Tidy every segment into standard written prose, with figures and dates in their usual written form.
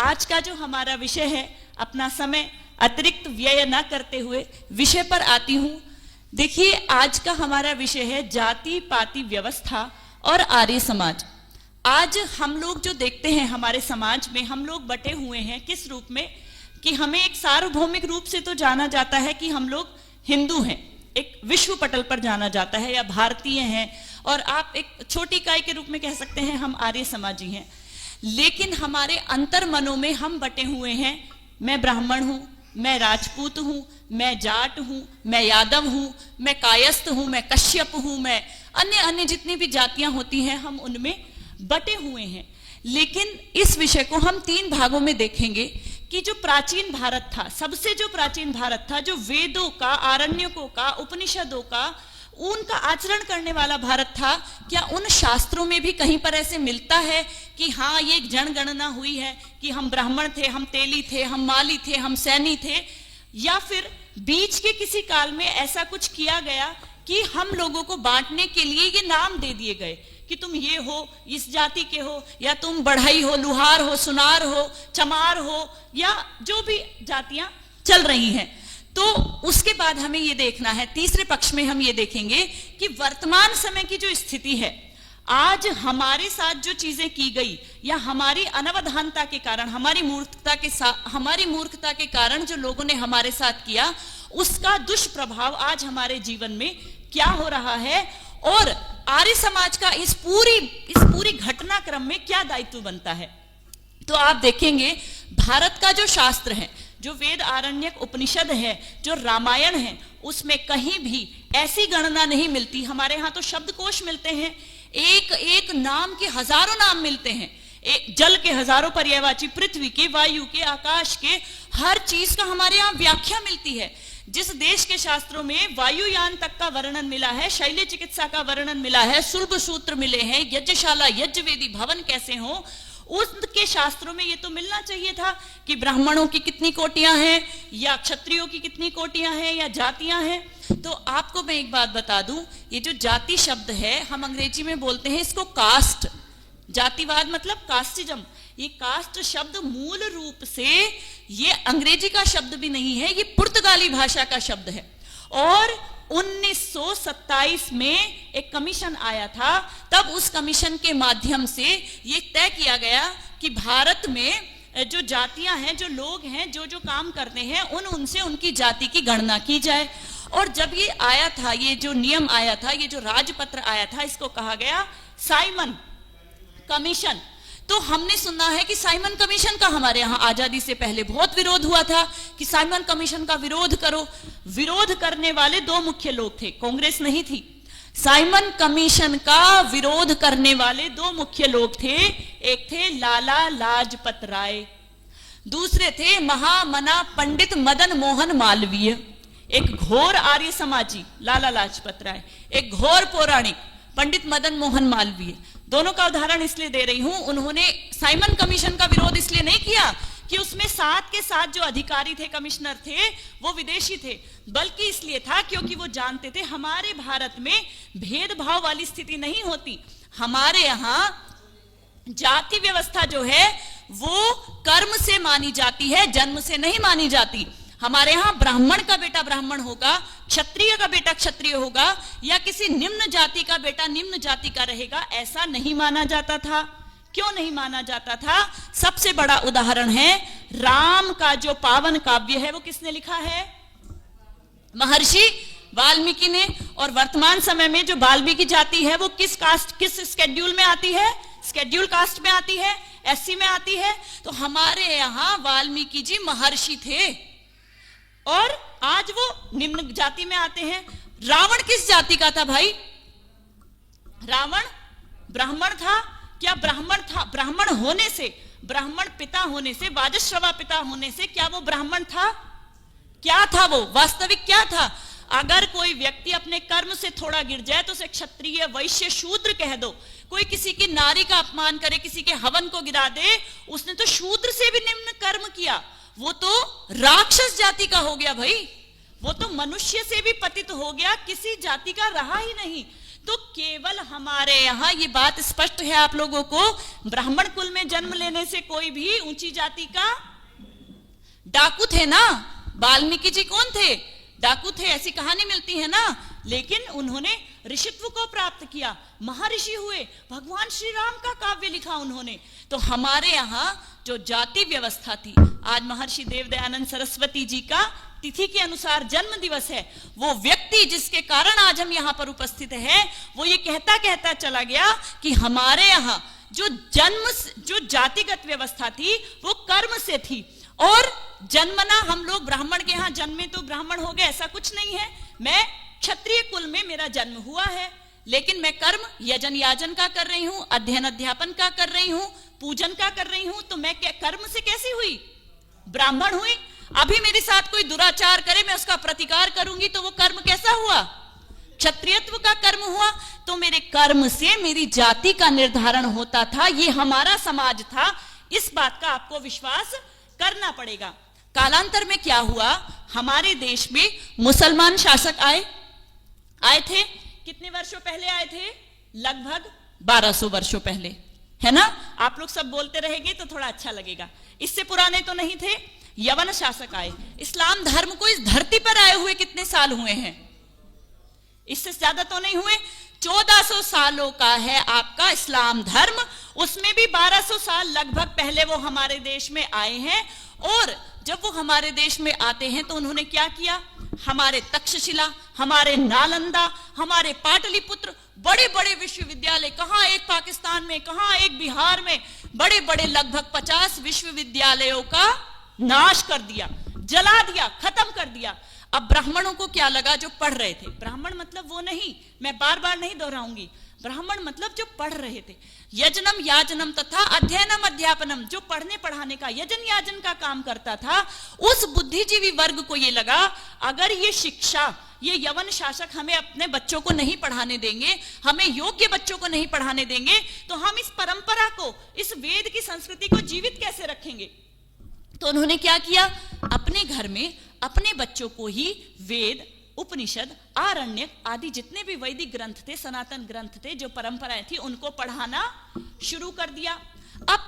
आज का जो हमारा विषय है, अपना समय अतिरिक्त व्यय न करते हुए विषय पर आती हूं। देखिए, आज का हमारा विषय है जाति पाति व्यवस्था और आर्य समाज। आज हम लोग जो देखते हैं हमारे समाज में, हम लोग बटे हुए हैं किस रूप में कि हमें एक सार्वभौमिक रूप से तो जाना जाता है कि हम लोग हिंदू हैं, एक विश्व पटल पर जाना जाता है, या भारतीय हैं, और आप एक छोटी इकाई के रूप में कह सकते हैं हम आर्य समाजी हैं। लेकिन हमारे अंतर मनों में हम बटे हुए हैं, मैं ब्राह्मण हूं, मैं राजपूत हूं, मैं जाट हूं, मैं यादव हूं, मैं कायस्थ हूं, मैं कश्यप हूं, मैं अन्य जितनी भी जातियां होती हैं हम उनमें बटे हुए हैं। लेकिन इस विषय को हम 3 भागों में देखेंगे कि जो प्राचीन भारत था, सबसे जो प्राचीन भारत था, जो वेदों का, आरण्यकों का, उपनिषदों का, उनका आचरण करने वाला भारत था, क्या उन शास्त्रों में भी कहीं पर ऐसे मिलता है कि हाँ ये जनगणना हुई है कि हम ब्राह्मण थे, हम तेली थे, हम माली थे, हम सैनी थे, या फिर बीच के किसी काल में ऐसा कुछ किया गया कि हम लोगों को बांटने के लिए ये नाम दे दिए गए कि तुम ये हो, इस जाति के हो, या तुम बढ़ई हो, लुहार हो, सुनार हो, चमार हो, या जो भी जातियां चल रही हैं। तो उसके बाद हमें ये देखना है, तीसरे पक्ष में हम ये देखेंगे कि वर्तमान समय की जो स्थिति है, आज हमारे साथ जो चीजें की गई, या हमारी अनवधानता के कारण, हमारी मूर्खता के कारण जो लोगों ने हमारे साथ किया, उसका दुष्प्रभाव आज हमारे जीवन में क्या हो रहा है, और आर्य समाज का इस पूरी घटनाक्रम में क्या दायित्व बनता है। तो आप देखेंगे भारत का जो शास्त्र है, जो वेद, आरण्यक, उपनिषद है, जो रामायण है, उसमें कहीं भी ऐसी गणना नहीं मिलती। हमारे यहाँ तो शब्दकोश मिलते हैं, एक एक नाम के हजारों नाम मिलते हैं, एक जल के हजारों पर्यायवाची, पृथ्वी के, वायु के, आकाश के, हर चीज का हमारे यहाँ व्याख्या मिलती है। जिस देश के शास्त्रों में वायुयान तक का वर्णन मिला है, शैल्य चिकित्सा का वर्णन मिला है, सुलभ सूत्र मिले हैं, यज्ञशाला, यज्ञवेदी, भवन कैसे हो, उसके शास्त्रों में ये तो मिलना चाहिए था कि ब्राह्मणों की कितनी कोटियां हैं, या क्षत्रियों की कितनी कोटियां हैं, या जातियां हैं। तो आपको मैं एक बात बता दूं, ये जो जाति शब्द है, हम अंग्रेजी में बोलते हैं इसको कास्ट, जातिवाद मतलब कास्टिज्म। ये कास्ट शब्द मूल रूप से ये अंग्रेजी का शब्द भी नहीं है, ये पुर्तगाली भाषा का शब्द है। और 1927 में एक कमीशन आया था, तब उस कमीशन के माध्यम से ये तय किया गया कि भारत में जो जातियां हैं, जो लोग हैं, जो जो काम करते हैं, उनसे उनकी जाति की गणना की जाए। और जब ये आया था, ये जो नियम आया था, ये जो राजपत्र आया था, इसको कहा गया साइमन कमीशन। तो हमने सुना है कि साइमन कमीशन का हमारे यहाँ आजादी से पहले बहुत विरोध हुआ था कि साइमन कमीशन का विरोध करो। विरोध करने वाले 2 मुख्य लोग थे, कांग्रेस नहीं थी। साइमन कमीशन का विरोध करने वाले 2 मुख्य लोग थे, एक थे लाला लाजपत राय, दूसरे थे महामना पंडित मदन मोहन मालवीय। एक घोर आर्य समाजी लाला लाजपत राय, एक घोर पौराणिक पंडित मदन मोहन मालवीय। दोनों का उदाहरण इसलिए दे रही हूं, उन्होंने साइमन कमीशन का विरोध इसलिए नहीं किया कि उसमें 7 के 7 जो अधिकारी थे, कमिश्नर थे, वो विदेशी थे, बल्कि इसलिए था क्योंकि वो जानते थे हमारे भारत में भेदभाव वाली स्थिति नहीं होती। हमारे यहाँ जाति व्यवस्था जो है वो कर्म से मानी जाती है, जन्म से नहीं मानी जाती। हमारे यहाँ ब्राह्मण का बेटा ब्राह्मण होगा, क्षत्रिय का बेटा क्षत्रिय होगा, या किसी निम्न जाति का बेटा निम्न जाति का रहेगा, ऐसा नहीं माना जाता था। क्यों नहीं माना जाता था? सबसे बड़ा उदाहरण है राम का जो पावन काव्य है, वो किसने लिखा है? महर्षि वाल्मीकि ने। और वर्तमान समय में जो वाल्मीकि जाति है वो किस कास्ट, किस स्केड्यूल में आती है? स्केड्यूल कास्ट में आती है, एससी में आती है। तो हमारे यहाँ वाल्मीकि जी महर्षि थे और आज वो निम्न जाति में आते हैं। रावण किस जाति का था भाई? रावण ब्राह्मण था। क्या ब्राह्मण था? ब्राह्मण होने से, ब्राह्मण पिता होने से, वाजश्रवा पिता होने से क्या वो ब्राह्मण था? क्या था वो? वास्तविक क्या था? अगर कोई व्यक्ति अपने कर्म से थोड़ा गिर जाए तो उसे क्षत्रिय, वैश्य, शूद्र कह दो। कोई किसी की नारी का अपमान करे, किसी के हवन को गिरा दे, उसने तो शूद्र से भी निम्न कर्म किया, वो तो राक्षस जाति का हो गया भाई, वो तो मनुष्य से भी पतित हो गया, किसी जाति का रहा ही नहीं। तो केवल हमारे यहाँ ये बात स्पष्ट है आप लोगों को, ब्राह्मण कुल में जन्म लेने से कोई भी ऊंची जाति का, डाकू थे ना, वाल्मीकि जी कौन थे, डाकू थे, ऐसी कहानी मिलती है ना, लेकिन उन्होंने ऋषित्व को प्राप्त किया, महर्षि हुए, भगवान श्री राम का काव्य लिखा उन्होंने। तो हमारे यहाँ जो जाति व्यवस्था थी, आज महर्षि देव दयानंद सरस्वती जी का तिथि के अनुसार जन्म दिवस है, वो व्यक्ति जिसके कारण आज हम यहाँ पर उपस्थित हैं, वो ये कहता कहता चला गया कि हमारे यहाँ जो जातिगत व्यवस्था थी वो कर्म से थी, और जन्मना हम लोग ब्राह्मण के यहाँ जन्मे तो ब्राह्मण हो गए, ऐसा कुछ नहीं है। मैं क्षत्रिय कुल में मेरा जन्म हुआ है, लेकिन मैं कर्म यजन याजन का कर रही हूं, अध्ययन अध्यापन का कर रही हूं, पूजन का कर रही हूं, तो मैं कर्म से कैसी हुई, ब्राह्मण हुई। अभी मेरे साथ कोई दुराचार करे, मैं उसका प्रतिकार करूंगी, तो वो कर्म कैसा हुआ, क्षत्रियत्व का कर्म हुआ। तो मेरे कर्म से मेरी जाति का निर्धारण होता था, ये हमारा समाज था, इस बात का आपको विश्वास करना पड़ेगा। कालांतर में क्या हुआ, हमारे देश में मुसलमान शासक आए थे, कितने वर्षों पहले आए थे, लगभग 1200 वर्षों पहले, है ना। आप लोग सब बोलते रहेंगे तो थोड़ा अच्छा लगेगा। इससे पुराने तो नहीं थे, यवन शासक आए। इस्लाम धर्म को इस धरती पर आए हुए कितने साल हुए हैं, इससे ज्यादा तो नहीं हुए। 1400 सालों का है आपका इस्लाम धर्म, उसमें भी 1200 साल लगभग पहले वो हमारे देश में आए हैं। और जब वो हमारे देश में आते हैं तो उन्होंने क्या किया, हमारे तक्षशिला, हमारे नालंदा, हमारे पाटलिपुत्र, बड़े बड़े विश्वविद्यालय, कहां एक पाकिस्तान में, कहां एक बिहार में, बड़े बड़े लगभग 50 विश्वविद्यालयों का नाश कर दिया, जला दिया, खत्म कर दिया। अब ब्राह्मणों को क्या लगा, जो पढ़ रहे थे, ब्राह्मण मतलब वो नहीं, मैं बार बार नहीं दोहराऊंगी, ब्राह्मण मतलब जो पढ़ रहे थे, यजनम याजनम तथा अध्ययनम अध्यापनम, जो पढ़ने पढ़ाने का, यजन याजन का काम करता था, उस बुद्धिजीवी वर्ग को ये लगा, अगर ये शिक्षा, ये यवन शासक हमें अपने बच्चों को नहीं पढ़ाने देंगे, हमें योग्य बच्चों को नहीं पढ़ाने देंगे, तो हम इस परंपरा को, इस वेद की संस्कृति को जीवित कैसे रखेंगे। तो उन्होंने क्या किया, अपने घर में अपने बच्चों को ही वेद, उपनिषद, आरण्यक आदि जितने भी वैदिक ग्रंथ थे, सनातन ग्रंथ थे, जो परंपराएं थी, उनको पढ़ाना शुरू कर दिया। अब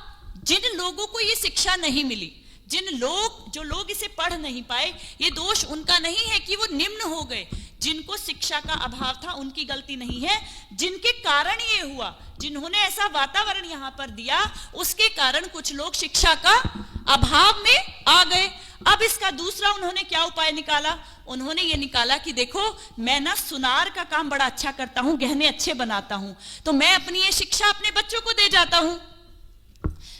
जिन लोगों को ये शिक्षा नहीं मिली, जो लोग इसे पढ़ नहीं पाए, ये दोष उनका नहीं है कि वो निम्न हो गए, जिनको शिक्षा का अभाव था उनकी गलती नहीं है, जिनके कारण ये हुआ, जिन्होंने ऐसा वातावरण यहां पर दिया, उसके कारण कुछ लोग शिक्षा का अभाव में आ गए। अब इसका दूसरा उन्होंने क्या उपाय निकाला, उन्होंने ये निकाला कि देखो, मैं ना सुनार का काम बड़ा अच्छा करता हूं, गहने अच्छे बनाता हूं, तो मैं अपनी ये शिक्षा अपने बच्चों को दे जाता हूं।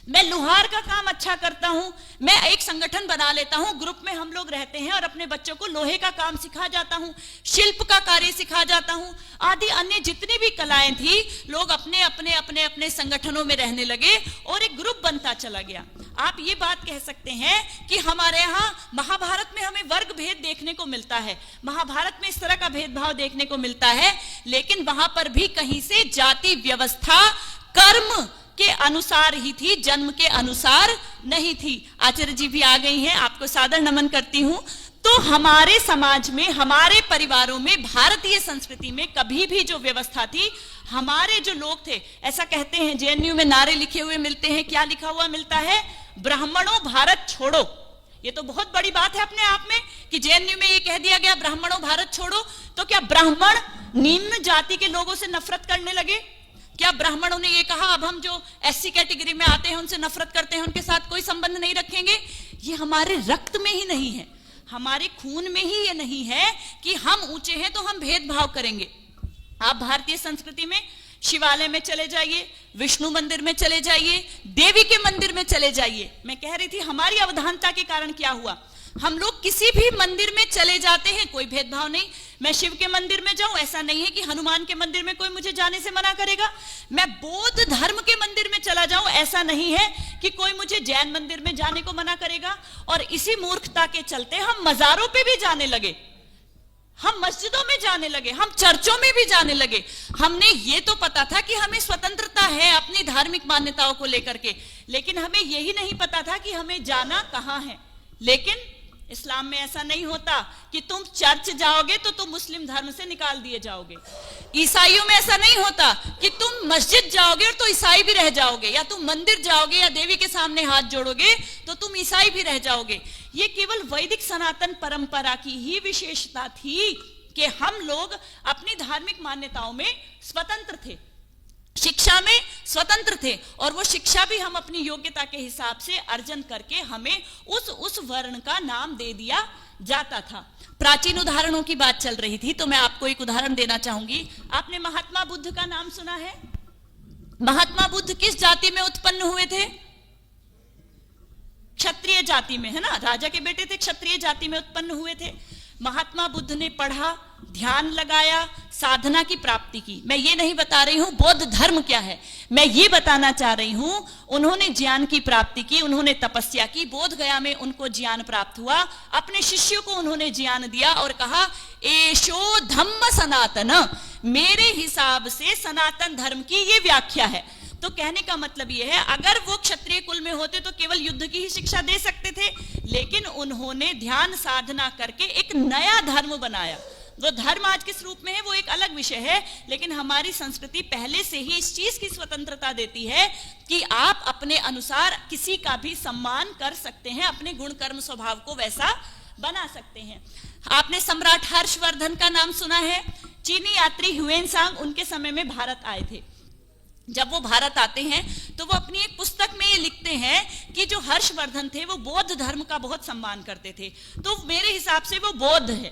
मैं लुहार का काम अच्छा करता हूं, मैं एक संगठन बना लेता हूं, ग्रुप में हम लोग रहते हैं और अपने बच्चों को लोहे का काम सिखा जाता हूं, शिल्प का कार्य सिखा जाता हूं, आदि अन्य जितनी भी कलाएं थी, लोग अपने अपने अपने अपने संगठनों में रहने लगे और एक ग्रुप बनता चला गया। आप ये बात कह सकते हैं कि हमारे यहाँ महाभारत में हमें वर्ग भेद देखने को मिलता है, महाभारत में इस तरह का भेदभाव देखने को मिलता है, लेकिन वहां पर भी कहीं से जाति व्यवस्था कर्म के अनुसार ही थी, जन्म के अनुसार नहीं थी। आचार्य जी भी आ गई हैं, आपको सादर नमन करती हूं। तो हमारे समाज में, हमारे परिवारों में, भारतीय संस्कृति में कभी भी जो व्यवस्था थी, हमारे जो लोग थे, ऐसा कहते हैं, जेएनयू में नारे लिखे हुए मिलते हैं, क्या लिखा हुआ मिलता है, ब्राह्मणों भारत छोड़ो। ये तो बहुत बड़ी बात है अपने आप में कि जेएनयू में ये कह दिया गया ब्राह्मणों भारत छोड़ो। तो क्या ब्राह्मण निम्न जाति के लोगों से नफरत करने लगे? क्या ब्राह्मणों ने ये कहा अब हम जो एससी कैटेगरी में आते हैं उनसे नफरत करते हैं, उनके साथ कोई संबंध नहीं रखेंगे? ये हमारे रक्त में ही नहीं है, हमारे खून में ही ये नहीं है कि हम ऊंचे हैं तो हम भेदभाव करेंगे। आप भारतीय संस्कृति में शिवालय में चले जाइए, विष्णु मंदिर में चले जाइए, देवी के मंदिर में चले जाइए। मैं कह रही थी हमारी अवधानता के कारण क्या हुआ, हम लोग किसी भी मंदिर में चले जाते हैं, कोई भेदभाव नहीं। मैं शिव के मंदिर में जाऊं, ऐसा नहीं है कि हनुमान के मंदिर में कोई मुझे जाने से मना करेगा। मैं बौद्ध धर्म के मंदिर में चला जाऊं, ऐसा नहीं है कि कोई मुझे जैन मंदिर में जाने को मना करेगा। और इसी मूर्खता के चलते हम मजारों पे भी जाने लगे, हम मस्जिदों में जाने लगे, हम चर्चों में भी जाने लगे। हमने ये तो पता था कि हमें स्वतंत्रता है अपनी धार्मिक मान्यताओं को लेकर के, लेकिन हमें यही नहीं पता था कि हमें जाना कहां है। लेकिन इस्लाम में ऐसा नहीं होता कि तुम चर्च जाओगे तो तुम मुस्लिम धर्म से निकाल दिए जाओगे। ईसाइयों में ऐसा नहीं होता कि तुम मस्जिद जाओगे और तो ईसाई भी रह जाओगे, या तुम मंदिर जाओगे या देवी के सामने हाथ जोड़ोगे तो तुम ईसाई भी रह जाओगे। ये केवल वैदिक सनातन परंपरा की ही विशेषता थी कि हम लोग अपनी धार्मिक मान्यताओं में स्वतंत्र थे, शिक्षा में स्वतंत्र थे, और वो शिक्षा भी हम अपनी योग्यता के हिसाब से अर्जन करके हमें उस वर्ण का नाम दे दिया जाता था। प्राचीन उदाहरणों की बात चल रही थी तो मैं आपको एक उदाहरण देना चाहूंगी। आपने महात्मा बुद्ध का नाम सुना है? महात्मा बुद्ध किस जाति में उत्पन्न हुए थे? क्षत्रिय जाति में, है ना, राजा के बेटे थे, क्षत्रिय जाति में उत्पन्न हुए थे। महात्मा बुद्ध ने पढ़ा, ध्यान लगाया, साधना की प्राप्ति की। मैं ये नहीं बता रही हूं बौद्ध धर्म क्या है, मैं ये बताना चाह रही हूं उन्होंने ज्ञान की प्राप्ति की, उन्होंने तपस्या की, बोध गया में उनको ज्ञान प्राप्त हुआ, अपने शिष्यों को उन्होंने ज्ञान दिया और कहा एशो धम्म सनातन, मेरे हिसाब से सनातन धर्म की ये व्याख्या है। तो कहने का मतलब यह है, अगर वो क्षत्रिय कुल में होते तो केवल युद्ध की ही शिक्षा दे सकते थे, लेकिन उन्होंने ध्यान साधना करके एक नया धर्म बनाया। वो धर्म आज किस रूप में है वो एक अलग विषय है, लेकिन हमारी संस्कृति पहले से ही इस चीज की स्वतंत्रता देती है कि आप अपने अनुसार किसी का भी सम्मान कर सकते हैं, अपने गुण कर्म स्वभाव को वैसा बना सकते हैं। आपने सम्राट हर्षवर्धन का नाम सुना है? चीनी यात्री ह्वेनसांग उनके समय में भारत आए थे। जब वो भारत आते हैं तो वो अपनी एक पुस्तक में ये लिखते हैं कि जो हर्षवर्धन थे वो बौद्ध धर्म का बहुत सम्मान करते थे, तो मेरे हिसाब से वो बौद्ध है।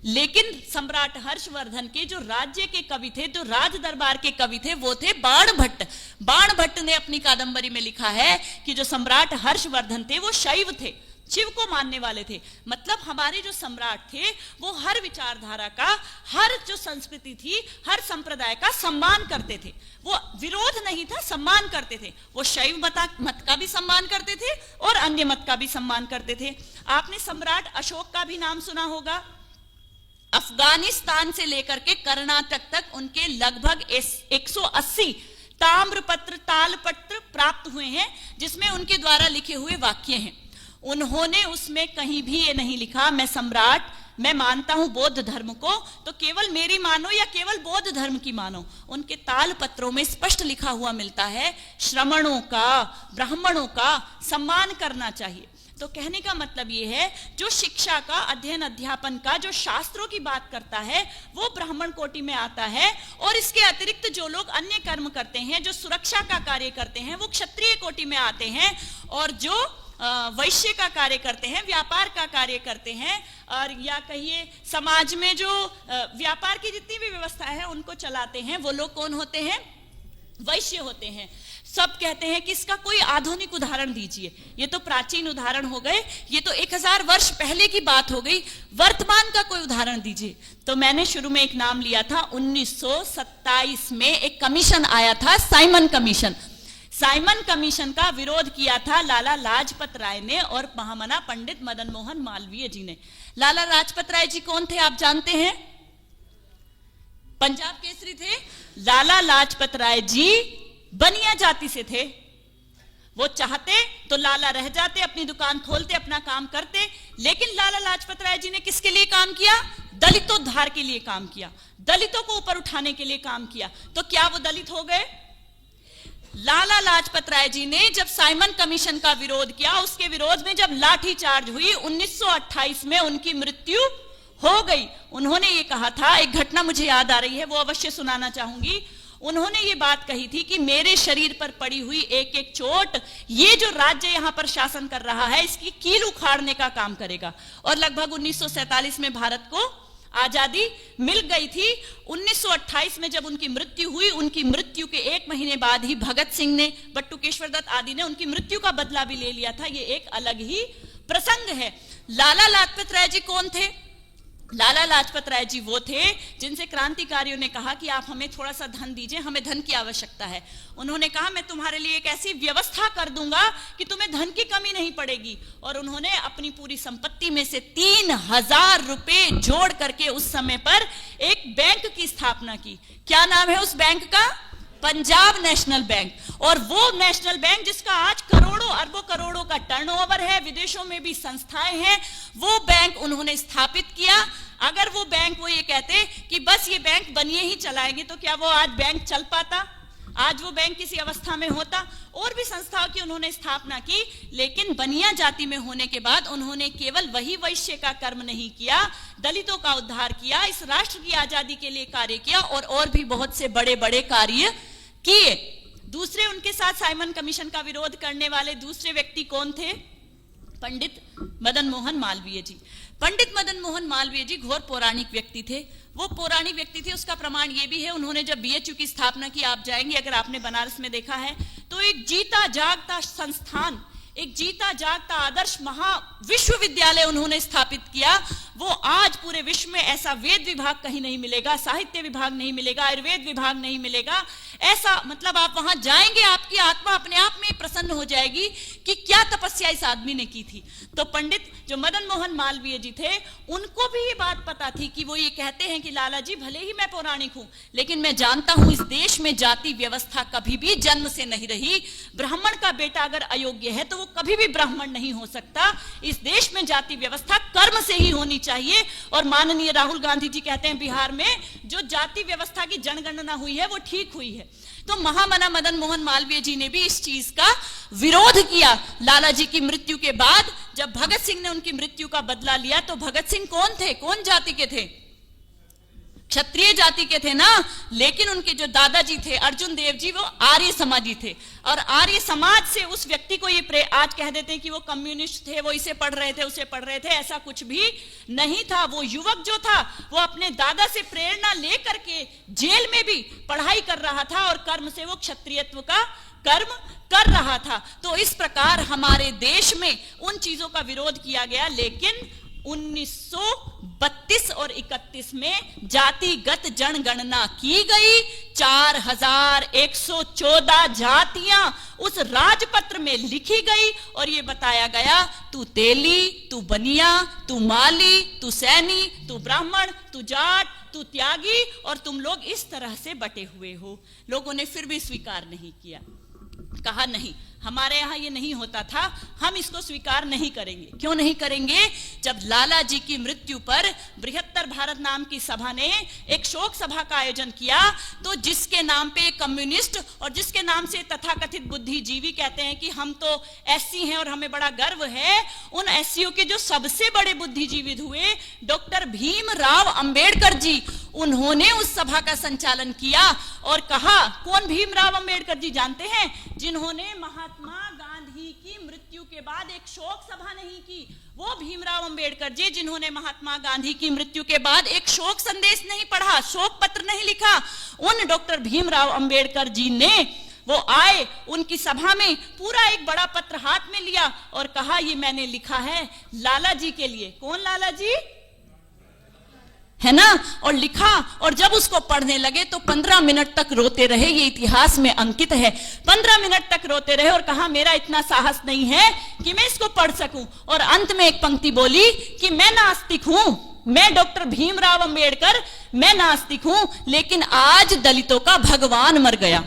लेकिन सम्राट हर्षवर्धन के जो राज्य के कवि थे, जो राज दरबार के कवि थे, वो थे बाणभट्ट। बाणभट्ट ने अपनी कादंबरी में लिखा है कि जो सम्राट हर्षवर्धन थे वो शैव थे, शिव को मानने वाले थे। मतलब हमारे जो सम्राट थे वो हर विचारधारा का, हर जो संस्कृति थी, हर संप्रदाय का सम्मान करते थे। वो विरोध नहीं था, सम्मान करते थे। वो शैव मत का भी सम्मान करते थे और अन्य मत का भी सम्मान करते थे। आपने सम्राट अशोक का भी नाम सुना होगा। अफगानिस्तान से लेकर के कर्नाटक तक उनके लगभग 180 ताम्रपत्र, तालपत्र प्राप्त हुए हैं, जिसमें उनके द्वारा लिखे हुए वाक्य हैं। उन्होंने उसमें कहीं भी ये नहीं लिखा मैं सम्राट, मैं मानता हूं बौद्ध धर्म को, तो केवल मेरी मानो या केवल बौद्ध धर्म की मानो। उनके ताल पत्रों में स्पष्ट लिखा हुआ मिलता है श्रमणों का, ब्राह्मणों का सम्मान करना चाहिए। तो कहने का मतलब ये है, जो शिक्षा का, अध्ययन अध्यापन का, जो शास्त्रों की बात करता है वो ब्राह्मण कोटि में आता है, और इसके अतिरिक्त जो लोग अन्य कर्म करते हैं, जो सुरक्षा का कार्य करते हैं, वो क्षत्रिय कोटि में आते हैं, और जो वैश्य का कार्य करते हैं, व्यापार का कार्य करते हैं, और या कहिए समाज में जो व्यापार की जितनी भी व्यवस्था है उनको चलाते हैं, वो लोग कौन होते हैं? वैश्य होते हैं। सब कहते हैं कि इसका कोई आधुनिक उदाहरण दीजिए। ये तो प्राचीन उदाहरण हो गए, ये तो 1000 वर्ष पहले की बात हो गई, वर्तमान का कोई उदाहरण दीजिए। तो मैंने शुरू में एक नाम लिया था, 1927 में एक कमीशन आया था, साइमन कमीशन। साइमन कमीशन का विरोध किया था लाला लाजपत राय ने और महामना पंडित मदन मोहन मालवीय जी ने। लाला लाजपत राय जी कौन थे आप जानते हैं? पंजाब केसरी थे। लाला लाजपत राय जी बनिया जाति से थे। वो चाहते तो लाला रह जाते, अपनी दुकान खोलते, अपना काम करते, लेकिन लाला लाजपत राय जी ने किसके लिए काम किया? दलितोद्धार के लिए काम किया, दलितों को ऊपर उठाने के लिए काम किया। तो क्या वो दलित हो गए? लाला लाजपत राय जी ने जब साइमन कमीशन का विरोध किया, उसके विरोध में जब लाठीचार्ज हुई, 1928 में उनकी मृत्यु हो गई। उन्होंने ये कहा था, एक घटना मुझे याद आ रही है, वो अवश्य सुनाना चाहूंगी। उन्होंने ये बात कही थी कि मेरे शरीर पर पड़ी हुई एक एक चोट, ये जो राज्य यहां पर शासन कर रहा है, इसकी कील उखाड़ने का काम करेगा। और लगभग 1947 में भारत को आजादी मिल गई थी। 1928 में जब उनकी मृत्यु हुई, उनकी मृत्यु के 1 महीने बाद ही भगत सिंह ने, बट्टुकेश्वर दत्त आदि ने उनकी मृत्यु का बदला भी ले लिया था। ये एक अलग ही प्रसंग है। लाला लाजपत राय जी कौन थे? लाला लाजपत राय जी वो थे जिनसे क्रांतिकारियों ने कहा कि आप हमें थोड़ा सा धन दीजिए, हमें धन की आवश्यकता है। उन्होंने कहा मैं तुम्हारे लिए एक ऐसी व्यवस्था कर दूंगा कि तुम्हें धन की कमी नहीं पड़ेगी। और उन्होंने अपनी पूरी संपत्ति में से 3000 रुपए जोड़ करके उस समय पर एक बैंक की स्थापना की। क्या नाम है उस बैंक का? Punjab national bank. और वो नेशनल बैंक जिसका आज करोड़ों अरबों करोड़ों का टर्नओवर है, विदेशों में भी संस्थाएं हैं, वो बैंक उन्होंने स्थापित किया। अगर वो बैंक वो ये कहते कि बस ये बैंक बनिए ही चलाएंगे, तो क्या वो आज बैंक चल पाता? आज वो बैंक किसी अवस्था में होता? और भी संस्थाओं की उन्होंने स्थापना की, लेकिन बनिया जाति में होने के बाद उन्होंने केवल वही वैश्य का कर्म नहीं किया, दलितों का उद्धार किया, इस राष्ट्र की आजादी के लिए कार्य किया और भी बहुत से बड़े बड़े कार्य किए। दूसरे उनके साथ साइमन कमीशन का विरोध करने वाले दूसरे व्यक्ति कौन थे? पंडित मदन मोहन मालवीय जी। पंडित मदन मोहन मालवीय जी घोर पौराणिक व्यक्ति थे। वो पौराणिक व्यक्ति थे, उसका प्रमाण ये भी है, उन्होंने जब बीएचयू की स्थापना की, आप जाएंगे अगर आपने बनारस में देखा है, तो एक जीता जागता संस्थान, एक जीता जागता आदर्श महाविश्वविद्यालय उन्होंने स्थापित किया। वो आज पूरे विश्व में ऐसा वेद विभाग कहीं नहीं मिलेगा, साहित्य विभाग नहीं मिलेगा, आयुर्वेद विभाग नहीं मिलेगा। ऐसा मतलब आप वहां जाएंगे, आपकी आत्मा अपने आप में प्रसन्न हो जाएगी कि क्या तपस्या इस आदमी ने की थी। तो पंडित जो मदन मोहन मालवीय जी थे, उनको भी ये बात पता थी कि वो ये कहते हैं कि लाला जी भले ही मैं पौराणिक हूं, लेकिन मैं जानता हूं इस देश में जाति व्यवस्था कभी भी जन्म से नहीं रही। ब्राह्मण का बेटा अगर अयोग्य है तो वो कभी भी ब्राह्मण नहीं हो सकता। इस देश में जाति व्यवस्था कर्म से ही होनी चाहिए। और माननीय राहुल गांधी जी कहते हैं बिहार में जो जाति व्यवस्था की जनगणना हुई है वो ठीक हुई है। तो महामना मदन मोहन मालवीय जी ने भी इस चीज का विरोध किया। लाला जी की मृत्यु के बाद जब भगत सिंह ने उनकी मृत्यु का बदला लिया, तो भगत सिंह कौन थे? कौन जाति के थे? क्षत्रिय जाति के थे ना। लेकिन उनके जो दादाजी थे अर्जुन देव जी, वो आर्य समाजी थे। और आर्य समाज से उस व्यक्ति को ये आज कह देते हैं कि वो कम्युनिस्ट थे, वो इसे पढ़ रहे थे, उसे पढ़ रहे थे, ऐसा कुछ भी नहीं था। वो युवक जो था वो अपने दादा से प्रेरणा लेकर के जेल में भी पढ़ाई कर रहा था और कर्म से वो क्षत्रियत्व का कर्म कर रहा था। तो इस प्रकार हमारे देश में उन चीजों का विरोध किया गया। लेकिन 1932 और 31 में जातिगत जनगणना की गई। 4114 जातियां उस राजपत्र में लिखी गई और ये बताया गया तू तेली, तू बनिया, तू माली, तू सैनी, तू ब्राह्मण, तू जाट, तू त्यागी, और तुम लोग इस तरह से बटे हुए हो। लोगों ने फिर भी स्वीकार नहीं किया, कहा नहीं, हमारे यहां ये नहीं होता था, हम इसको स्वीकार नहीं करेंगे। क्यों नहीं करेंगे? जब लाला जी की मृत्यु पर बृहत्तर भारत नाम की सभा ने एक शोक सभा का आयोजन किया, तो जिसके नाम पे कम्युनिस्ट और जिसके नाम से तथाकथित बुद्धिजीवी कहते हैं कि हम तो एससी हैं और हमें बड़ा गर्व है, उन एससीओ के जो सबसे बड़े बुद्धिजीवी हुए डॉक्टर भीमराव अंबेडकर जी, उन्होंने उस सभा का संचालन किया और कहा, कौन भीमराव अंबेडकर जी जानते हैं? जिन्होंने महात्मा गांधी की मृत्यु के बाद एक शोक सभा नहीं की, वो भीमराव अंबेडकर जी जिन्होंने महात्मा गांधी की मृत्यु के बाद एक शोक संदेश नहीं पढ़ा, शोक पत्र नहीं लिखा, उन डॉक्टर भीमराव अंबेडकर जी ने वो आए, उनकी सभा में पूरा एक बड़ा पत्र हाथ में लिया और कहा ये मैंने लिखा है लाला जी के लिए। कौन लाला जी? है ना? और लिखा, और जब उसको पढ़ने लगे तो 15 मिनट तक रोते रहे। ये इतिहास में अंकित है। 15 मिनट तक रोते रहे और कहा मेरा इतना साहस नहीं है कि मैं इसको पढ़ सकूं। और अंत में एक पंक्ति बोली कि मैं नास्तिक हूं, मैं डॉक्टर भीमराव अंबेडकर, मैं नास्तिक हूं, लेकिन आज दलितों का भगवान मर गया।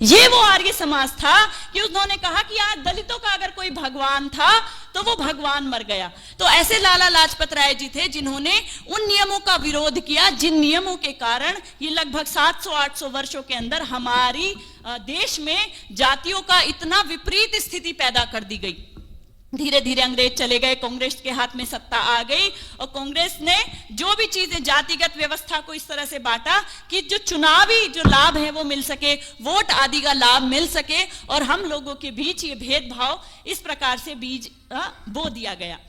ये वो आर्य समाज था कि उन्होंने कहा कि आज दलितों का अगर कोई भगवान था तो वो भगवान मर गया। तो ऐसे लाला लाजपत राय जी थे जिन्होंने उन नियमों का विरोध किया जिन नियमों के कारण ये लगभग 700-800 वर्षों के अंदर हमारी देश में जातियों का इतना विपरीत स्थिति पैदा कर दी गई। धीरे धीरे अंग्रेज चले गए, कांग्रेस के हाथ में सत्ता आ गई और कांग्रेस ने जो भी चीजें जातिगत व्यवस्था को इस तरह से बांटा कि जो चुनावी जो लाभ है वो मिल सके, वोट आदि का लाभ मिल सके और हम लोगों के बीच ये भेदभाव इस प्रकार से बीज बो दिया गया।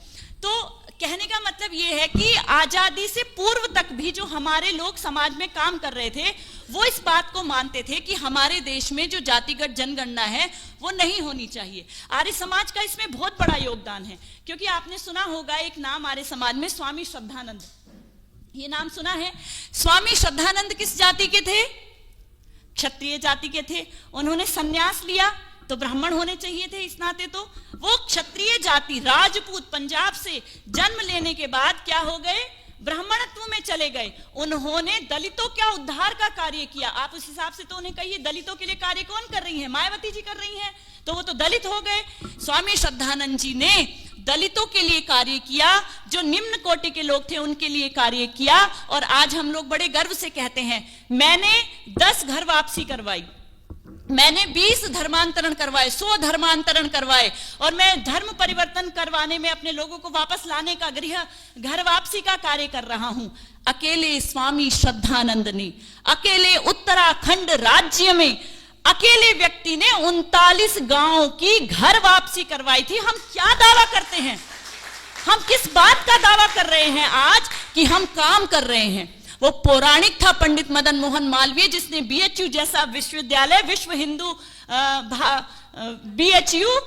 तो कहने का मतलब ये है कि आजादी से पूर्व तक भी जो हमारे लोग समाज में काम कर रहे थे वो इस बात को मानते थे कि हमारे देश में जो जातिगत जनगणना है वो नहीं होनी चाहिए। आर्य समाज का इसमें बहुत बड़ा योगदान है, क्योंकि आपने सुना होगा एक नाम आर्य समाज में, स्वामी श्रद्धानंद। ये नाम सुना है? स्वामी श्रद्धानंद किस जाति के थे? क्षत्रिय जाति के थे। उन्होंने संन्यास लिया तो ब्राह्मण होने चाहिए थे इस नाते। तो वो क्षत्रिय जाति राजपूत पंजाब से जन्म लेने के बाद क्या हो गए? ब्राह्मणत्व में चले गए, उन्होंने दलितों क्या उद्धार का कार्य किया। आप उस हिसाब से तो उन्हें कहिए दलितों के लिए कार्य कौन कर रही है? मायावती जी कर रही हैं, तो वो तो दलित हो गए। स्वामी श्रद्धानंद जी ने दलितों के लिए कार्य किया, जो निम्न कोटि के लोग थे उनके लिए कार्य किया। और आज हम लोग बड़े गर्व से कहते हैं, मैंने 10 घर वापसी करवाई, मैंने 20 धर्मांतरण करवाए, 100 धर्मांतरण करवाए, और मैं धर्म परिवर्तन करवाने में अपने लोगों को वापस लाने का, गृह घर वापसी का कार्य कर रहा हूं। अकेले स्वामी श्रद्धानंद ने, अकेले उत्तराखंड राज्य में अकेले व्यक्ति ने 39 गांवों की घर वापसी करवाई थी। हम क्या दावा करते हैं? हम किस बात का दावा कर रहे हैं आज कि हम काम कर रहे हैं? वो पौराणिक था पंडित मदन मोहन मालवीय, जिसने बीएचयू जैसा विश्वविद्यालय, विश्व हिंदू बीएचयू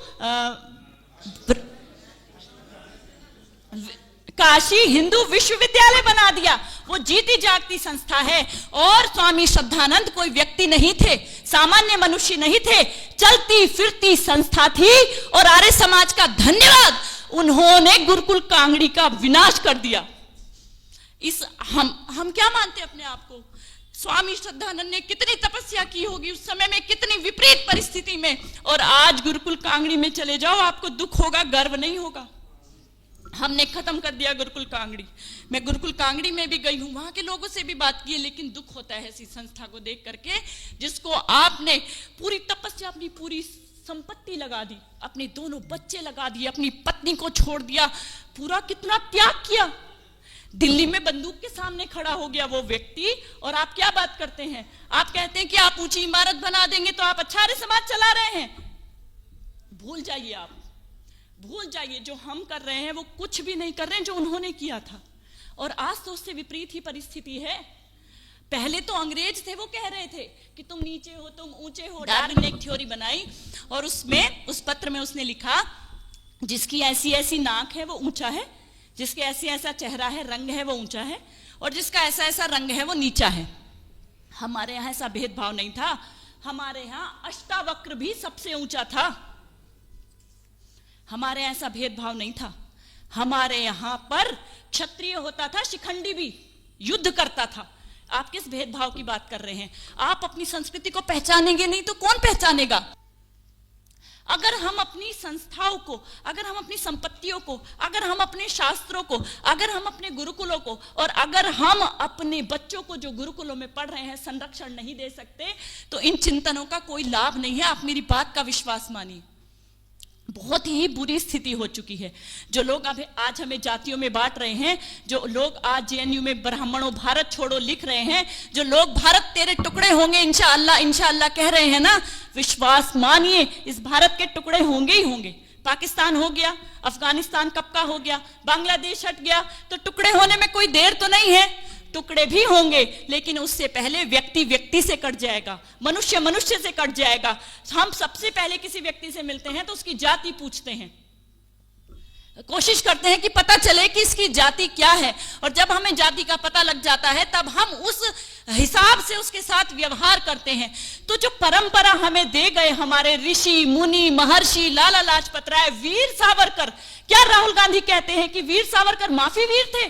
काशी हिंदू विश्वविद्यालय बना दिया। वो जीती जागती संस्था है। और स्वामी श्रद्धानंद कोई व्यक्ति नहीं थे, सामान्य मनुष्य नहीं थे, चलती फिरती संस्था थी। और आर्य समाज का धन्यवाद, उन्होंने गुरुकुल कांगड़ी का विनाश कर दिया। इस हम क्या मानते अपने आप को? स्वामी श्रद्धानंद ने कितनी तपस्या की होगी उस समय में, कितनी विपरीत परिस्थिति में, और आज गुरुकुल कांगड़ी में चले जाओ, आपको दुख होगा, गर्व नहीं होगा। हमने खत्म कर दिया गुरुकुल कांगड़ी। मैं गुरुकुल कांगड़ी में भी गई हूं, वहां के लोगों से भी बात की है, लेकिन दुख होता है ऐसी संस्था को देख करके, जिसको आपने पूरी तपस्या, अपनी पूरी संपत्ति लगा दी, अपने दोनों बच्चे लगा दिए, अपनी पत्नी को छोड़ दिया, पूरा कितना त्याग किया। दिल्ली में बंदूक के सामने खड़ा हो गया वो व्यक्ति, और आप क्या बात करते हैं? आप कहते हैं कि आप ऊंची इमारत बना देंगे तो आप अच्छा आर्य समाज चला रहे हैं। भूल जाइए, आप भूल जाइए, जो हम कर रहे हैं वो कुछ भी नहीं कर रहे हैं जो उन्होंने किया था। और आज तो उससे विपरीत ही परिस्थिति है। पहले तो अंग्रेज थे, वो कह रहे थे कि तुम नीचे हो, तुम ऊंचे हो। डार्विन ने एक थ्योरी बनाई, और उसमें, उस पत्र में उसने लिखा, जिसकी ऐसी ऐसी नाक है वो ऊंचा है, जिसके ऐसे ऐसा चेहरा है, रंग है, वो ऊंचा है, और जिसका ऐसा ऐसा रंग है वो नीचा है। हमारे यहाँ ऐसा भेदभाव नहीं था। हमारे यहाँ अष्टावक्र भी सबसे ऊंचा था। हमारे यहाँ ऐसा भेदभाव नहीं था। हमारे यहाँ पर क्षत्रिय होता था, शिखंडी भी युद्ध करता था। आप किस भेदभाव की बात कर रहे हैं? आप अपनी संस्कृति को पहचानेंगे नहीं तो कौन पहचानेगा? अगर हम अपनी संस्थाओं को, अगर हम अपनी संपत्तियों को, अगर हम अपने शास्त्रों को, अगर हम अपने गुरुकुलों को, और अगर हम अपने बच्चों को जो गुरुकुलों में पढ़ रहे हैं संरक्षण नहीं दे सकते, तो इन चिंतनों का कोई लाभ नहीं है। आप मेरी बात का विश्वास मानिए। बहुत ही बुरी स्थिति हो चुकी है। जो लोग अब आज हमें जातियों में बांट रहे हैं, जो लोग आज जेएनयू में ब्राह्मणों भारत छोड़ो लिख रहे हैं, जो लोग भारत तेरे टुकड़े होंगे इंशाअल्लाह इंशाअल्लाह कह रहे हैं ना, विश्वास मानिए, इस भारत के टुकड़े होंगे ही होंगे। पाकिस्तान हो गया, अफगानिस्तान कब का हो गया, बांग्लादेश हट गया, तो टुकड़े होने में कोई देर तो नहीं है। टुकड़े भी होंगे, लेकिन उससे पहले व्यक्ति व्यक्ति से कट जाएगा, मनुष्य मनुष्य से कट जाएगा। हम सबसे पहले किसी व्यक्ति से मिलते हैं तो उसकी जाति पूछते हैं, कोशिश करते हैं कि पता चले कि इसकी जाति क्या है, और जब हमें जाति का पता लग जाता है तब हम उस हिसाब से उसके साथ व्यवहार करते हैं। तो जो परंपरा हमें दे गए हमारे ऋषि मुनि महर्षि, लाला लाजपत राय, वीर सावरकर, क्या राहुल गांधी कहते हैं कि वीर सावरकर माफी वीर थे?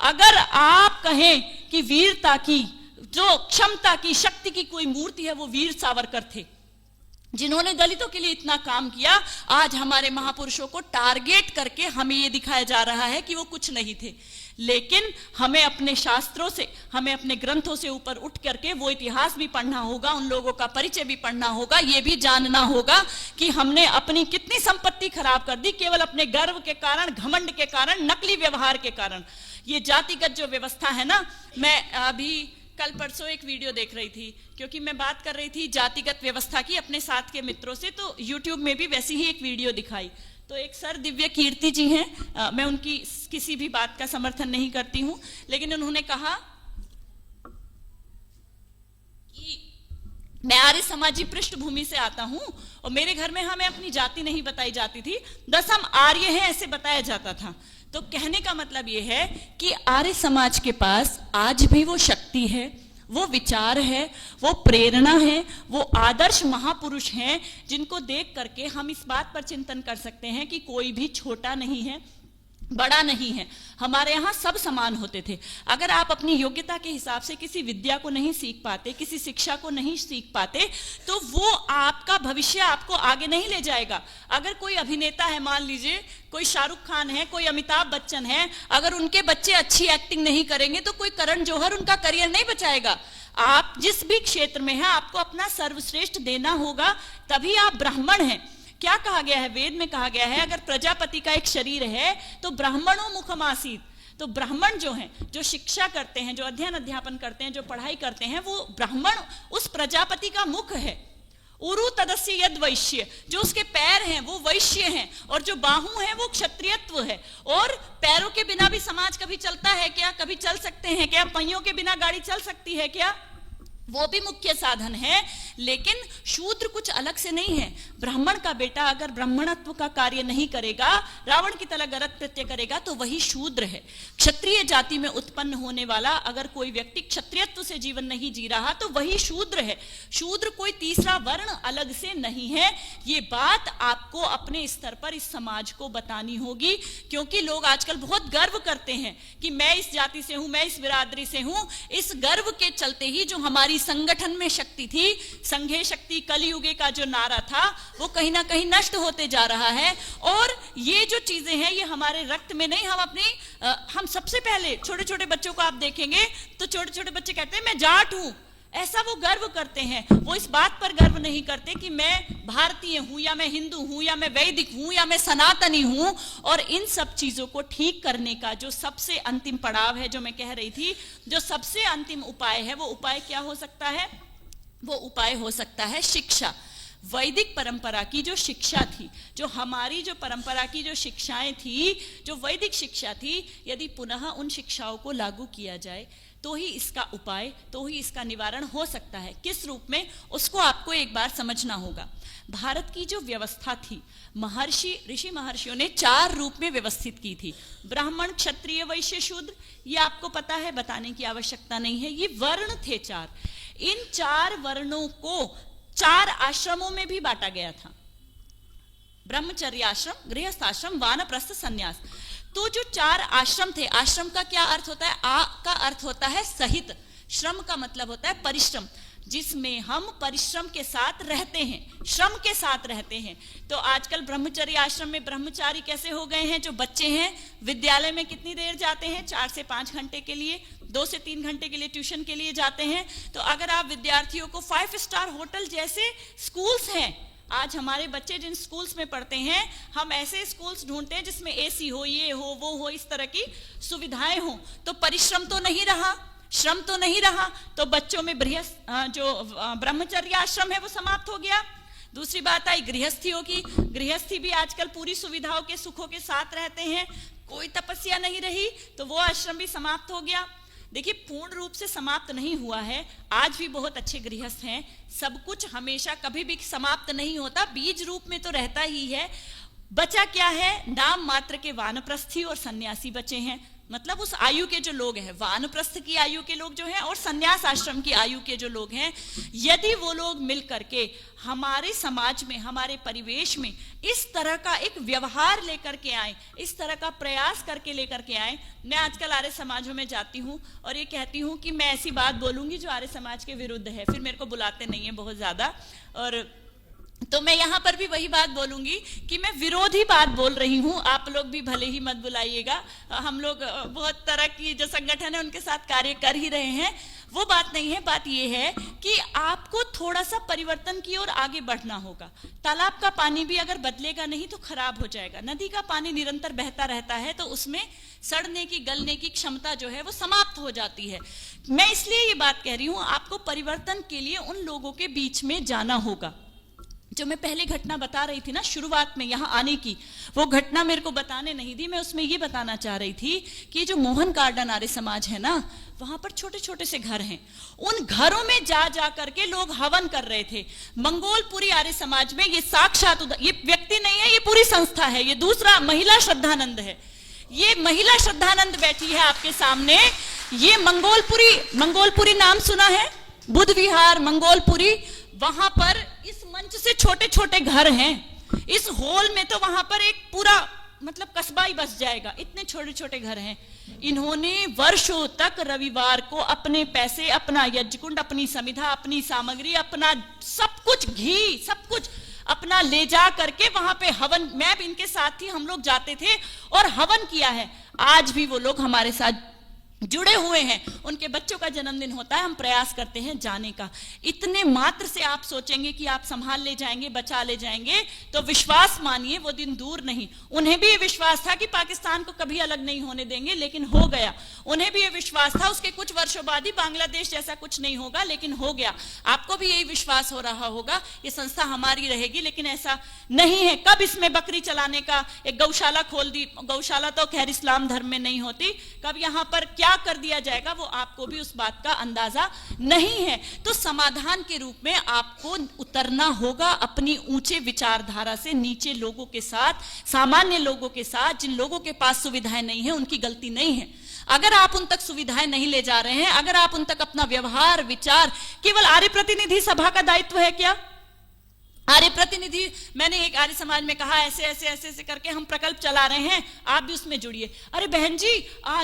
अगर आप कहें कि वीरता की, जो क्षमता की, शक्ति की कोई मूर्ति है, वो वीर सावरकर थे, जिन्होंने दलितों के लिए इतना काम किया। आज हमारे महापुरुषों को टारगेट करके हमें ये दिखाया जा रहा है कि वो कुछ नहीं थे, लेकिन हमें अपने शास्त्रों से, हमें अपने ग्रंथों से ऊपर उठ करके वो इतिहास भी पढ़ना होगा, उन लोगों का परिचय भी पढ़ना होगा, ये भी जानना होगा कि हमने अपनी कितनी संपत्ति खराब कर दी केवल अपने गर्व के कारण, घमंड के कारण, नकली व्यवहार के कारण। ये जातिगत जो व्यवस्था है ना, मैं अभी कल परसों एक वीडियो देख रही थी, क्योंकि मैं बात कर रही थी जातिगत व्यवस्था की अपने साथ के मित्रों से, तो YouTube में भी वैसी ही एक वीडियो दिखाई। तो एक सर दिव्य कीर्ति जी हैं, मैं उनकी किसी भी बात का समर्थन नहीं करती हूं, लेकिन उन्होंने कहा कि मैं आर्य समाजी पृष्ठभूमि से आता हूं और मेरे घर में हमें अपनी जाति नहीं बताई जाती थी, बस हम आर्य हैं ऐसे बताया जाता था। तो कहने का मतलब यह है कि आर्य समाज के पास आज भी वो शक्ति है, वो विचार है, वो प्रेरणा है, वो आदर्श महापुरुष हैं, जिनको देख करके हम इस बात पर चिंतन कर सकते हैं कि कोई भी छोटा नहीं है, बड़ा नहीं है। हमारे यहाँ सब समान होते थे। अगर आप अपनी योग्यता के हिसाब से किसी विद्या को नहीं सीख पाते, किसी शिक्षा को नहीं सीख पाते, तो वो आपका भविष्य आपको आगे नहीं ले जाएगा। अगर कोई अभिनेता है, मान लीजिए कोई शाहरुख खान है, कोई अमिताभ बच्चन है, अगर उनके बच्चे अच्छी एक्टिंग नहीं करेंगे तो कोई करण जौहर उनका करियर नहीं बचाएगा। आप जिस भी क्षेत्र में हैं, आपको अपना सर्वश्रेष्ठ देना होगा, तभी आप ब्राह्मण हैं। क्या कहा गया है? वेद में कहा गया है, अगर प्रजापति का एक शरीर है तो ब्राह्मणों मुखम आसीत। तो ब्राह्मण जो हैं, जो शिक्षा करते हैं, जो अध्ययन अध्यापन करते हैं, जो पढ़ाई करते हैं, वो ब्राह्मण उस प्रजापति का मुख है। उरु तदस्य यद वैश्य, जो उसके पैर हैं वो वैश्य हैं, और जो बाहु हैं वो क्षत्रियत्व है। और पैरों के बिना भी समाज कभी चलता है क्या? कभी चल सकते हैं क्या? पहियों के बिना गाड़ी चल सकती है क्या? वो भी मुख्य साधन है। लेकिन शूद्र कुछ अलग से नहीं है। ब्राह्मण का बेटा अगर ब्राह्मणत्व का कार्य नहीं करेगा, रावण की तरह गलत कृत्य करेगा, तो वही शूद्र है। क्षत्रिय जाति में उत्पन्न होने वाला अगर कोई व्यक्ति क्षत्रियत्व से जीवन नहीं जी रहा, तो वही शूद्र है। शूद्र कोई तीसरा वर्ण अलग से नहीं है। ये बात आपको अपने स्तर पर इस समाज को बतानी होगी, क्योंकि लोग आजकल बहुत गर्व करते हैं कि मैं इस जाति से हूं, मैं इस बिरादरी से हूं। इस गर्व के चलते ही जो हमारी संगठन में शक्ति थी, संघे शक्ति कलियुगे का जो नारा था, वो कहीं ना कहीं नष्ट होते जा रहा है। और ये जो चीजें हैं, ये हमारे रक्त में नहीं, हम सबसे पहले छोटे छोटे बच्चों को आप देखेंगे तो छोटे छोटे बच्चे कहते हैं मैं जाट हूं। ऐसा वो गर्व करते हैं। वो इस बात पर गर्व नहीं करते कि मैं भारतीय हूं, या मैं हिंदू हूं, या मैं वैदिक हूं, या मैं सनातनी हूं। और इन सब चीजों को ठीक करने का जो सबसे अंतिम पड़ाव है, जो मैं कह रही थी, जो सबसे अंतिम उपाय है, वो उपाय क्या हो सकता है? वो उपाय हो सकता है शिक्षा। वैदिक परंपरा की जो शिक्षा थी, जो हमारी जो परंपरा की जो शिक्षाएं थी, जो वैदिक शिक्षा थी, यदि पुनः उन शिक्षाओं को लागू किया जाए तो ही इसका उपाय, तो ही इसका निवारण हो सकता है। किस रूप में, उसको आपको एक बार समझना होगा। भारत की जो व्यवस्था थी, ऋषि महर्षियों ने 4 रूप में व्यवस्थित की थी। ब्राह्मण, क्षत्रिय, वैश्य, शूद्र। ये आपको पता है, बताने की आवश्यकता नहीं है। ये वर्ण थे 4। इन 4 वर्णों को 4 आश्रमों में भी बांटा गया था। ब्रह्मचर्य आश्रम, गृहस्थ आश्रम, वानप्रस्थ, संन्यास। तो जो 4 आश्रम थे, आश्रम का क्या अर्थ होता है? आ का अर्थ होता है सहित, श्रम का मतलब होता है परिश्रम, जिसमें हम परिश्रम के साथ रहते हैं, श्रम के साथ रहते हैं। तो आजकल ब्रह्मचर्य आश्रम में ब्रह्मचारी कैसे हो गए हैं? जो बच्चे हैं विद्यालय में कितनी देर जाते हैं? 4 से 5 घंटे के लिए, 2 से 3 घंटे के लिए ट्यूशन के लिए जाते हैं। तो अगर आप विद्यार्थियों को 5 स्टार होटल जैसे स्कूल्स हैं, आज हमारे बच्चे जिन स्कूल्स में पढ़ते हैं, हम ऐसे स्कूल्स ढूंढते हैं जिसमें एसी हो, ये हो, वो हो, इस तरह की सुविधाएं हो। तो परिश्रम तो नहीं रहा, श्रम तो नहीं रहा। तो बच्चों में जो ब्रह्मचर्य आश्रम है वो समाप्त हो गया। दूसरी बात आई गृहस्थियों की। गृहस्थी भी आजकल पूरी सुविधाओं के सुखों के साथ रहते हैं, कोई तपस्या नहीं रही, तो वो आश्रम भी समाप्त हो गया। देखिए, पूर्ण रूप से समाप्त नहीं हुआ है। आज भी बहुत अच्छे गृहस्थ हैं। सब कुछ हमेशा कभी भी समाप्त नहीं होता, बीज रूप में तो रहता ही है। बचा क्या है? नाम मात्र के वानप्रस्थी और सन्यासी बचे हैं। मतलब उस आयु के जो लोग हैं, वानप्रस्थ की आयु के लोग जो हैं और सन्यास आश्रम की आयु के जो लोग हैं, यदि वो लोग मिल करके हमारे समाज में, हमारे परिवेश में इस तरह का एक व्यवहार लेकर के आए, इस तरह का प्रयास करके लेकर के आए। मैं आजकल आर्य समाजों में जाती हूँ और ये कहती हूँ कि मैं ऐसी बात बोलूंगी जो आर्य समाज के विरुद्ध है, फिर मेरे को बुलाते नहीं है बहुत ज्यादा। और तो मैं यहाँ पर भी वही बात बोलूंगी कि मैं विरोधी बात बोल रही हूँ। आप लोग भी भले ही मत बुलाइएगा, हम लोग बहुत तरह की जो संगठन है उनके साथ कार्य कर ही रहे हैं, वो बात नहीं है। बात ये है कि आपको थोड़ा सा परिवर्तन की ओर आगे बढ़ना होगा। तालाब का पानी भी अगर बदलेगा नहीं तो खराब हो जाएगा। नदी का पानी निरंतर बहता रहता है तो उसमें सड़ने की, गलने की क्षमता जो है वो समाप्त हो जाती है। मैं इसलिए ये बात कह रही हूँ, आपको परिवर्तन के लिए उन लोगों के बीच में जाना होगा। जो मैं पहले घटना बता रही थी ना शुरुआत में यहाँ आने की, वो घटना मेरे को बताने नहीं दी। मैं उसमें ये बताना चाह रही थी कि जो मोहन गार्डन आर्य समाज है ना, वहां पर छोटे छोटे से घर हैं। उन घरों में जा जा करके लोग हवन कर रहे थे। मंगोलपुरी आर्य समाज में ये साक्षात, ये व्यक्ति नहीं है, ये पूरी संस्था है। ये दूसरा महिला श्रद्धानंद है। ये महिला श्रद्धानंद बैठी है आपके सामने। ये मंगोलपुरी नाम सुना है? बुद्ध विहार, मंगोलपुरी, वहां पर इस मंच से छोटे छोटे घर हैं। इस हॉल में तो वहां पर एक पूरा मतलब कस्बा ही बस जाएगा, इतने छोटे छोटे घर हैं। इन्होंने वर्षों तक रविवार को अपने पैसे, अपना यज्ञकुंड, अपनी समिधा, अपनी सामग्री, अपना सब कुछ, घी, सब कुछ अपना ले जा करके वहां पे हवन, मैं भी इनके साथ ही हम लोग जाते थे और हवन किया है। आज भी वो लोग हमारे साथ जुड़े हुए हैं। उनके बच्चों का जन्मदिन होता है, हम प्रयास करते हैं जाने का। इतने मात्र से आप सोचेंगे कि आप संभाल ले जाएंगे, बचा ले जाएंगे, तो विश्वास मानिए वो दिन दूर नहीं। उन्हें भी ये विश्वास था कि पाकिस्तान को कभी अलग नहीं होने देंगे, लेकिन हो गया। उन्हें भी ये विश्वास था उसके कुछ वर्षों बाद ही बांग्लादेश जैसा कुछ नहीं होगा, लेकिन हो गया। आपको भी यही विश्वास हो रहा होगा ये संस्था हमारी रहेगी, लेकिन ऐसा नहीं है। कब इसमें बकरी चलाने का एक गौशाला खोल दी, गौशाला तो खैर इस्लाम धर्म में नहीं होती, कब यहां पर क्या कर दिया जाएगा वो आपको भी उस बात का अंदाजा नहीं है। तो समाधान के रूप में आपको उतरना होगा अपनी ऊंचे विचारधारा से नीचे लोगों के साथ, सामान्य लोगों के साथ, जिन लोगों के पास सुविधाएं नहीं है, उनकी गलती नहीं है। अगर आप उन तक सुविधाएं नहीं ले जा रहे हैं, अगर आप उन तक अपना व्यवहार, विचार, केवल आर्य प्रतिनिधि सभा का दायित्व है क्या? आर्य प्रतिनिधि, मैंने एक आर्य समाज में कहा ऐसे ऐसे ऐसे ऐसे करके हम प्रकल्प चला रहे हैं, आप भी उसमें जुड़िए। अरे बहन जी,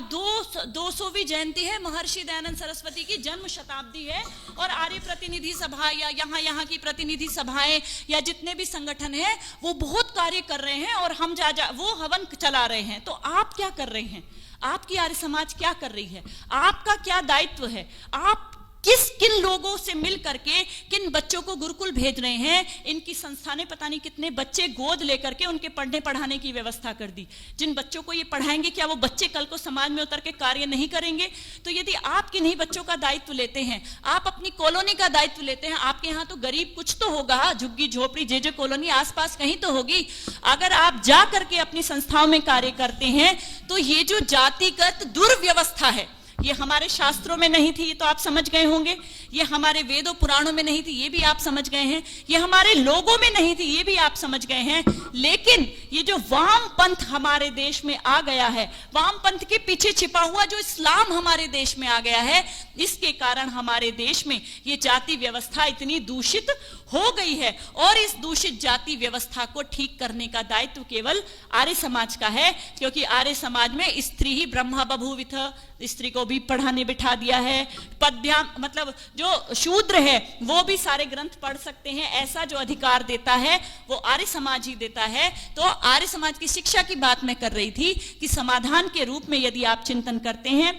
200वीं जयंती है, महर्षि दयानंद सरस्वती की जन्म शताब्दी है, और आर्य प्रतिनिधि सभा या यहाँ की प्रतिनिधि सभाएं या जितने भी संगठन हैं वो बहुत कार्य कर रहे हैं, और हम वो हवन चला रहे हैं। तो आप क्या कर रहे हैं? आपकी आर्य समाज क्या कर रही है? आपका क्या दायित्व है? आप किन लोगों से मिल करके किन बच्चों को गुरुकुल भेज रहे हैं? इनकी संस्था ने पता नहीं कितने बच्चे गोद लेकर के उनके पढ़ने पढ़ाने की व्यवस्था कर दी। जिन बच्चों को ये पढ़ाएंगे, क्या वो बच्चे कल को समाज में उतर के कार्य नहीं करेंगे? तो यदि आप किन्हीं बच्चों का दायित्व लेते हैं, आप अपनी कॉलोनी का दायित्व लेते हैं, आपके यहाँ तो गरीब कुछ तो होगा, झुग्गी झोपड़ी जे कॉलोनी आसपास कहीं तो होगी। अगर आप जा करके अपनी संस्थाओं में कार्य करते हैं, तो ये जो जातिगत दुर्व्यवस्था है, ये हमारे शास्त्रों में नहीं थी, ये तो आप समझ गए होंगे। ये हमारे वेदों पुराणों में नहीं थी, ये भी आप समझ गए हैं। ये हमारे लोगों में नहीं थी, ये भी आप समझ गए हैं। लेकिन ये जो वाम पंथ हमारे देश में आ गया है, वाम पंथ के पीछे छिपा हुआ जो इस्लाम हमारे देश में आ गया है, इसके कारण हमारे देश में ये जाति व्यवस्था इतनी दूषित हो गई है। और इस दूषित जाति व्यवस्था को ठीक करने का दायित्व केवल आर्य समाज का है, क्योंकि आर्य समाज में स्त्री ही ब्रह्मा बभूविथ, स्त्री को भी पढ़ाने बिठा दिया है। पद्भ्याम, मतलब जो शूद्र है वो भी सारे ग्रंथ पढ़ सकते हैं, ऐसा जो अधिकार देता है वो आर्य समाज ही देता है। तो आर्य समाज की शिक्षा की बात मैं कर रही थी कि समाधान के रूप में यदि आप चिंतन करते हैं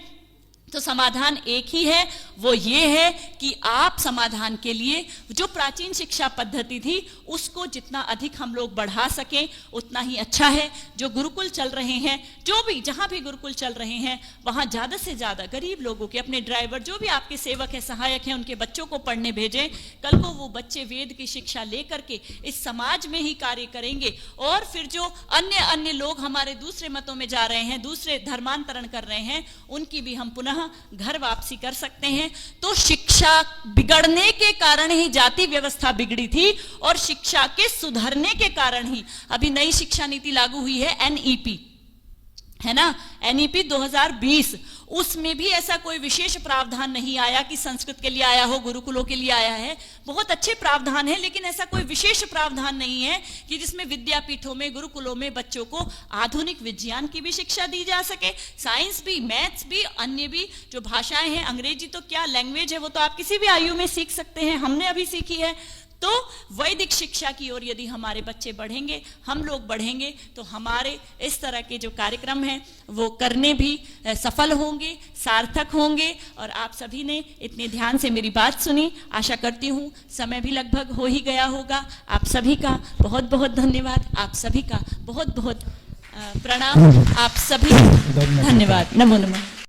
तो समाधान एक ही है, वो ये है कि आप समाधान के लिए जो प्राचीन शिक्षा पद्धति थी उसको जितना अधिक हम लोग बढ़ा सकें उतना ही अच्छा है। जो गुरुकुल चल रहे हैं, जो भी जहां भी गुरुकुल चल रहे हैं, वहां ज्यादा से ज्यादा गरीब लोगों के, अपने ड्राइवर, जो भी आपके सेवक है, सहायक हैं, उनके बच्चों को पढ़ने भेजें। कल को वो बच्चे वेद की शिक्षा लेकर के इस समाज में ही कार्य करेंगे। और फिर जो अन्य लोग हमारे दूसरे मतों में जा रहे हैं, दूसरे धर्मांतरण कर रहे हैं, उनकी भी हम पुनः घर वापसी कर सकते हैं। तो शिक्षा बिगड़ने के कारण ही जाति व्यवस्था बिगड़ी थी, और शिक्षा के सुधरने के कारण ही अभी नई शिक्षा नीति लागू हुई है, एनईपी है ना, एनईपी 2020। उसमें भी ऐसा कोई विशेष प्रावधान नहीं आया कि संस्कृत के लिए आया हो, गुरुकुलों के लिए आया है। बहुत अच्छे प्रावधान है, लेकिन ऐसा कोई विशेष प्रावधान नहीं है कि जिसमें विद्यापीठों में, गुरुकुलों में बच्चों को आधुनिक विज्ञान की भी शिक्षा दी जा सके, साइंस भी, मैथ्स भी, अन्य भी जो भाषाएं हैं, अंग्रेजी तो क्या लैंग्वेज है, वो तो आप किसी भी आयु में सीख सकते हैं, हमने अभी सीखी है। तो वैदिक शिक्षा की ओर यदि हमारे बच्चे बढ़ेंगे, हम लोग बढ़ेंगे, तो हमारे इस तरह के जो कार्यक्रम हैं वो करने भी सफल होंगे, सार्थक होंगे। और आप सभी ने इतने ध्यान से मेरी बात सुनी, आशा करती हूँ समय भी लगभग हो ही गया होगा। आप सभी का बहुत बहुत धन्यवाद, आप सभी का बहुत बहुत प्रणाम, आप सभी धन्यवाद। नमो नमः।